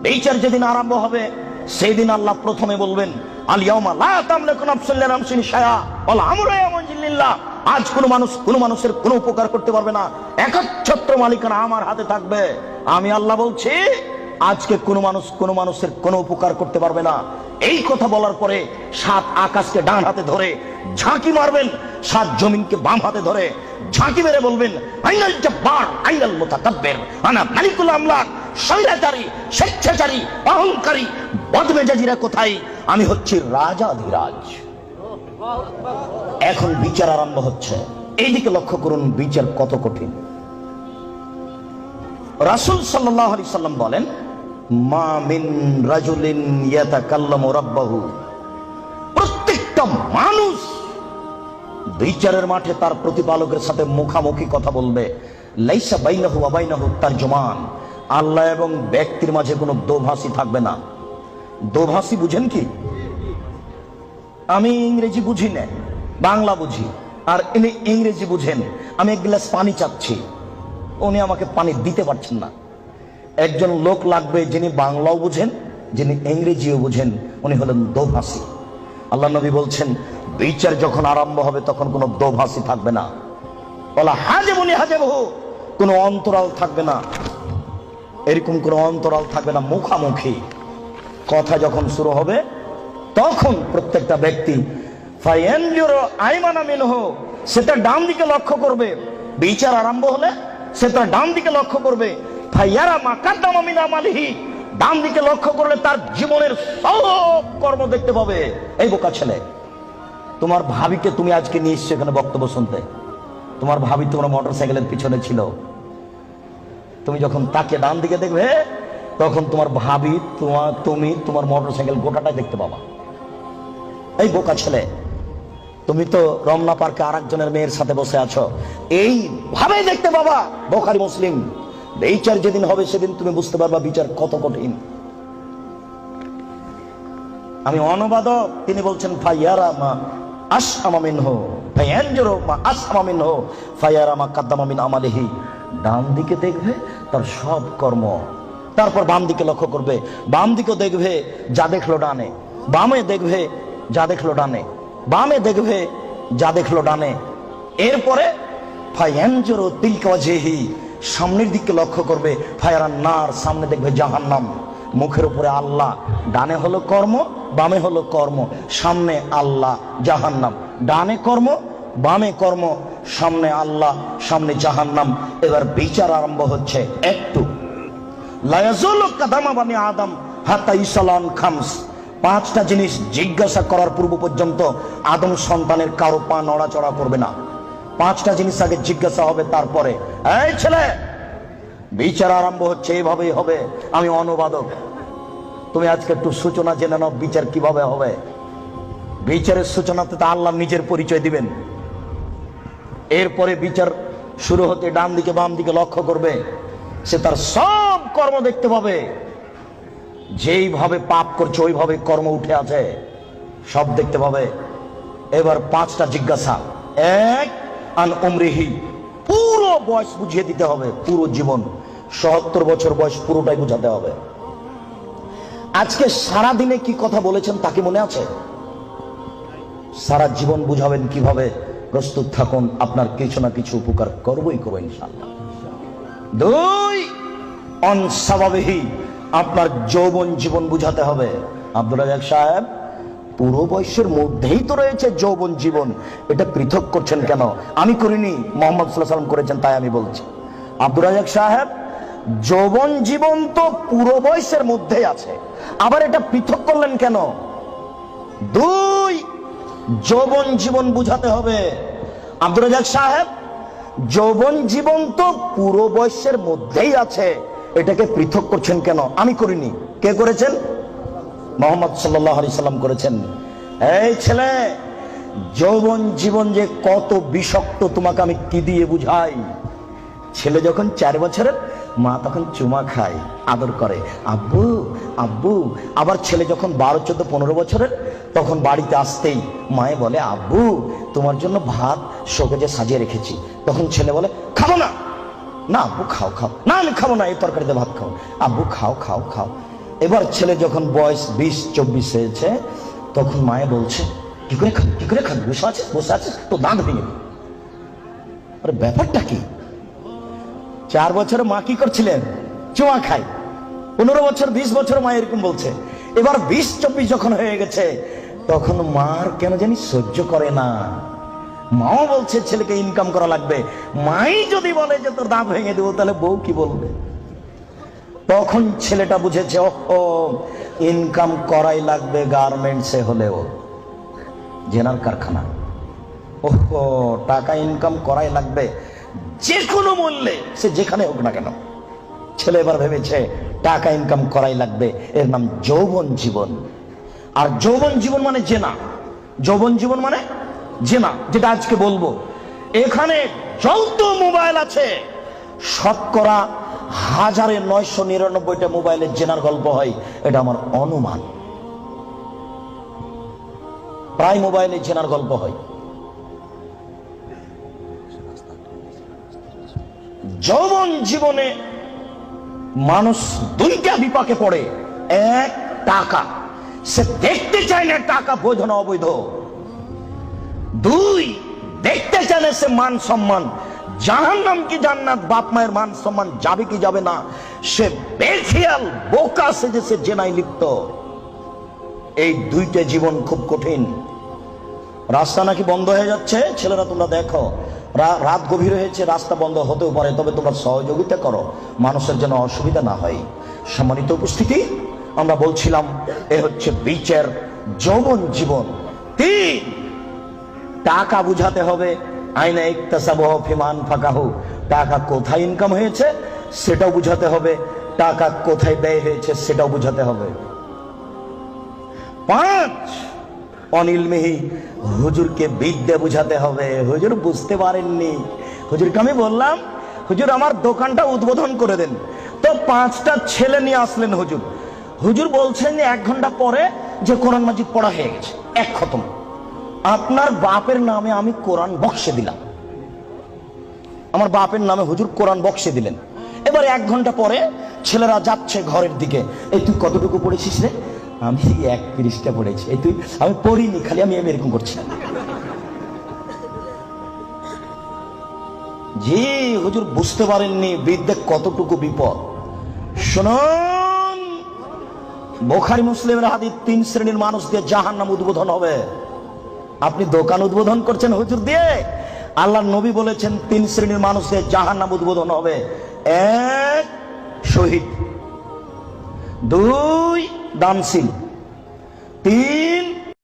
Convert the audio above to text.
বিচার যেদিন আরম্ভ হবে সেই দিন আল্লাহ প্রথমে বলবেন, আল ইয়াউমা লা তামলিকু নাফসুন লিনাফসিন শাইআ ওয়াল আমরু ইয়াওমাইযিন লিল্লাহ। আজ কোন মানুষের কোনো উপকার করতে পারবে না, একচ্ছত্র মালিকানা আমার হাতে থাকবে। আমি আল্লাহ বলছি, আজকে কোন মানুষের কোনো উপকার করতে পারবে না। এই কথা বলার পরে 7 আকাশকে ডান হাতে ধরে ঝাঁকি মারবেন, 7 জমিনকে বাম হাতে ধরে ঝাঁকি মেরে বলবেন, আইনাল জব্বার আইনাল মুতাকাব্বির আনা মালিকুল আমলাক। স্বৈরাচারী, স্বেচ্ছাচারী, অহংকারী, বদমেজাজিরা কোথায়? আমি হচ্ছি রাজাধিরাজ। এখন বিচার আরম্ভ হচ্ছে। এইদিকে লক্ষ্য করুন বিচার কত কঠিন। রাসূল সাল্লাল্লাহু আলাইহি সাল্লাম বলেন, মা মিন রাজুলিন ইয়াতাকাল্লামু রাব্বাহু। প্রত্যেকটা মানুষ বিচারের মাঠে তার প্রতিপালকের সাথে মুখামুখি কথা বলবে। লাইসা বাইনাহু ওয়া বাইনাহু তারজুমান। আল্লাহ এবং ব্যক্তির মাঝে কোনো দোভাষী থাকবে না। দোভাষী বুঝেন কি? আমি ইংরেজি বুঝি না, বাংলা বুঝি, আর ইনি ইংরেজি বুঝেন। আমি এক গ্লাস পানি চাচ্ছি, উনি আমাকে পানি দিতে পারছেন না। একজন লোক লাগবে যিনি বাংলাও বুঝেন, যিনি ইংরেজিও বুঝেন, উনি হলেন দোভাষী। আল্লাহ নবী বলছেন, বিচার যখন আরম্ভ হবে তখন কোনো দোভাষী থাকবে না। বলা হাজেবুনি হাজেবহু, কোনো অন্তরাল থাকবে না। এরকম কোনো অন্তরাল থাকবে না। মুখামুখি কথা যখন শুরু হবে তখন প্রত্যেকটা ব্যক্তি ফায়ানজুরু আইমানা মিনহু, সেটা ডান দিকে লক্ষ্য করবে। বিচার আরম্ভ হলে সেটা ডান দিকে লক্ষ্য করবে। ফায়ারা মা কাদ্দামা মিন আমালিহি, ডান দিকে লক্ষ্য করলে তার জীবনের সব কর্ম দেখতে পাবে। এই বোকা ছেলে, তোমার ভাবিকে তুমি আজকে নিয়ে এসছো এখানে বক্তব্য শুনতে। তোমার ভাবি তোমার মোটরসাইকেলের পিছনে ছিল। তুমি যখন তাকে ডান দিকে দেখবে তখন তোমার ভাবি তুমি তোমার মোটরসাইকেল গোটাটাই দেখতে পাবা। এই বোকা ছেলে, তুমি তো রমনা পার্কে আরেকজনের মেয়ের সাথে বসে আছো, এইভাবে দেখতে পাবা। বুখারী মুসলিম। বিচার যেদিন হবে সেদিন তুমি বুঝতে পারবা বিচার কত কঠিন। আমি অনুবাদক, তিনি বলছেন ফায়ারা মা আসআমা মিনহু ফায়ানজুরু মা আসআমা মিনহু ফায়ারা মা কাদ্দামা মিন আমালিহি। ডান দিকে দেখবে তার সব কর্ম, তারপর বাম দিকে লক্ষ্য করবে। বাম দিকে দেখবে যা দেখলো ডানে, বামে দেখবে যা দেখলো ডানে, বামে দেখবে যা দেখলো ডানে। এরপরে ফায়ানজুরু তিলকা ওয়াজহি, সামনের দিকে লক্ষ্য করবে। ফায়ারান নার, সামনে দেখবে জাহান্নাম। মুখের উপরে আল্লাহ, ডানে হলো কর্ম, বামে হলো কর্ম। সামনে আল্লাহ, জাহান্নাম। ডানে কর্ম, বামে কর্ম, সামনে আল্লাহ, সামনে জাহান্নাম। এবার বিচার আরম্ভ হচ্ছে। একটু লা ইয়াজুলু কাদামা বানি আদম হাত্তা ইসালান খামস। 5টা জিনিস জিজ্ঞাসা করার পূর্ব পর্যন্ত আদম সন্তানের কারো পা নড়াচড়া করবে না। 5টা জিনিস আগে জিজ্ঞাসা হবে, তারপরে এই ছেলে বিচার আরম্ভ হচ্ছে। এইভাবেই হবে। আমি অনুবাদক, তুমি আজকে একটু সূচনা জেনে নাও বিচার কিভাবে হবে। বিচারের সূচনাতে তো আল্লাহ নিজের পরিচয় দিবেন। এরপরে বিচার শুরু হতে ডান দিকে বাম দিকে লক্ষ্য করবে। সে তার সব কর্ম দেখতে পাবে। যেইভাবে পাপ করছে ওইভাবে কর্ম উঠে আছে, সব দেখতে পাবে। এবার 5টা জিজ্ঞাসা। 1 আন উমরিহি, পুরো বয়স বুঝিয়ে দিতে হবে, পুরো জীবন। ৭০ বছর বয়স পুরোটাই বুঝাতে হবে। আজকে সারা দিনে কি কথা বলেছেন তা কি মনে আছে? সারা জীবন বুঝাবেন কিভাবে? প্রস্তুত থাকুন, আপনার কিছু না কিছু উপকার করবই করবো ইনশাআল্লাহ। 2 অন সাবাবিহি, আপনার যৌবন জীবন বুঝাতে হবে। আব্দুর রাজ্জাক সাহেব, পুরো বয়সের মধ্যেই তো রয়েছে যৌবন জীবন, এটা পৃথক করছেন কেন? আমি করিনি, মুহাম্মদ সাল্লাল্লাহু আলাইহি ওয়াসাল্লাম করেছেন, তাই আমি বলছি। আব্দুর রাজ্জাক সাহেব, যৌবন জীবন তো পুরো বয়সের মধ্যেই আছে, আবার এটা পৃথক করলেন কেন? 2 যৌবন জীবন বুঝাতে হবে। আব্দুর রাজ্জাক সাহেব, যৌবন জীবন তো পুরো বয়সের মধ্যেই আছে, এটাকে পৃথক করছেন কেন? আমি করিনি। কে করেছেন? মুহাম্মদ সাল্লাল্লাহু আলাইহি সাল্লাম করেছেন। এই ছেলে, যৌবন জীবন যে কত বিষাক্ত তোমাকে আমি কি দিয়ে বুঝাই। ছেলে যখন 4 বছরের, মা তখন চুমা খায়, আদর করে, আব্বু আব্বু। আবার ছেলে যখন 12, 14, 15 বছরের, তখন বাড়িতে আসতেই মায়ে বলে, আব্বু তোমার জন্য ভাত শোকেজে সাজিয়ে রেখেছি। তখন ছেলে বলে, খাবো না। না আব্বু খাও খাও। না আমি খাবো না, এই তরকারিতে ভাত খাও। আব্বু খাও খাও খাও। এবার ছেলে যখন বয়স 20-24 হয়েছে, তখন মায়ে বলছে, কি করে খান, বসে আছে তো দাঁত ভেঙে। আরে ব্যাপারটা কি? 4 বছরে মা কি করছিলেন? চুমা খায়। 15 বছর 20 বছর মা এরকম বলছে। এবার 20-24 যখন হয়ে গেছে, তখন মার কেন জানি সহ্য করে না। মাও বলছে ছেলেকে ইনকাম করা লাগবে। মাই যদি বলে যে তোর দাঁত ভেঙে দেবো, তাহলে বউ কি বলবে? তখন ছেলেটা বুঝেছে, ও ইনকাম করাই লাগবে, গার্মেন্টসে হলেও, জেনার কারখানা, ওহো টাকা ইনকাম করাই লাগবে যে কোনো মূল্যে, সে যেখানে হোক না কেন। ছেলে এবার ভেবেছে টাকা ইনকাম করাই লাগবে। এর নাম যৌবন জীবন। আর যৌবন জীবন মানে জেনা। যৌবন জীবন মানে জেনা, যেটা আজকে বলবো। এখানে যত মোবাইল আছে, শতকরা 1999টা মোবাইলের জেনার গল্প হয়, এটা আমার অনুমান। প্রায় মোবাইলে জেনার গল্প হয়। যৌবন জীবনে মানুষ দুইটা বিপাকে পড়ে। এক, টাকা, সে দেখতে চায় না টাকা বৈধ না অবৈধ। 2, দেখতে চায় না সে মান সম্মান, জাহান্নাম কি জান্নাত, বাপ মায়ের মান সম্মান যাবে কি যাবে না, সে বেখেয়াল বোকা সেজে সে জেনায় লিপ্ত। এই দুইটা জীবন খুব কঠিন। রাস্তা নাকি বন্ধ হয়ে যাচ্ছে, ছেলেরা তোমরা দেখো, রাত গভীর হয়েছে, রাস্তা বন্ধ হতেও পারে, তবে তোমরা সহযোগিতা করো মানুষের যেন অসুবিধা না হয়। সম্মানিত উপস্থিতি, আমরা বলছিলাম এ হচ্ছে বিচার যৌবন জীবন। 3, টাকা বুঝাতে হবে। আইনা ইকতাসাবাহু ফিমান ফাকাহু, টাকা কোথায় ইনকাম হয়েছে সেটাও বুঝাতে হবে, টাকা কোথায় ব্যয় হয়েছে সেটাও বুঝাতে হবে। 5, অনিলমিহি, হুজুরকে বিদ্যা বুঝাতে হবে। হুজুর বুঝতে পারেননি, হুজুরকে আমি বললাম, হুজুর আমার দোকানটা উদ্বোধন করে দেন, তো 5টা ছেলে নিয়ে আসলেন হুজুর। হুজুর বলছেন যে 1 ঘন্টা পরে যে কোরআন মাজিদ পড়া হয়ে গেছে, 1 খতম। আপনার বাপের নামে আমি কোরআন বক্সে দিলাম। আমার বাপের নামে হুজুর কোরআন বক্সে দিলেন। এবার 1 ঘন্টা পরে ছেলেরা যাচ্ছে ঘরের দিকে। এই তুই কতটুকু পড়েছিস রে? আমি 1 পৃষ্ঠা পড়েছি। এই তুই? আমি পড়িনি, খালি আমি এরকম করছি। জি হুজুর বুঝতে পারেননি বিদ্যা কতটুকু বিপদ। শুনুন, বুখারী মুসলিমের হাদিস, 3 শ্রেণীর মানুষ দিয়ে জাহান্নাম উদ্বোধন হবে। আপনি দোকান উদ্বোধন করছেন হুজুর দিয়ে? আল্লাহর নবী বলেছেন 3 শ্রেণীর মানুষ দিয়ে জাহান্নাম উদ্বোধন হবে। 1, শহীদ। 2, দানশীল। 3,